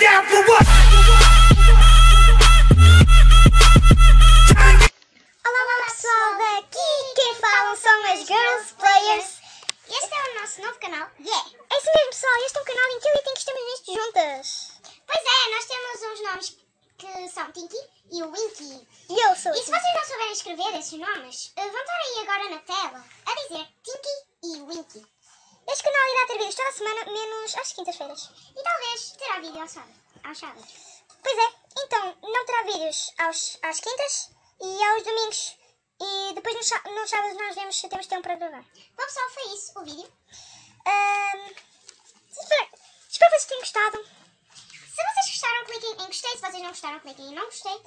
down for what? Olá pessoal, daqui quem falam são as Girls Players. Este é o nosso novo canal. É isso mesmo pessoal, este é um canal em que eu e a Tinky estamos nisto juntas. Pois é, nós temos uns nomes que são Tinky e o Winky. E eu sou a E se vocês não souberem escrever esses nomes, vão estar aí agora na tela a dizer Tinky e Winky. Este canal irá ter vídeos toda a semana, menos às quintas-feiras. E talvez terá vídeo aos sábados. Pois é, então não terá vídeos às quintas e aos domingos. E depois nos sábados nós vemos se temos tempo para gravar. Bom pessoal, foi isso o vídeo. Espero que vocês tenham gostado. Se vocês gostaram, cliquem em gostei. Se vocês não gostaram, cliquem em não gostei.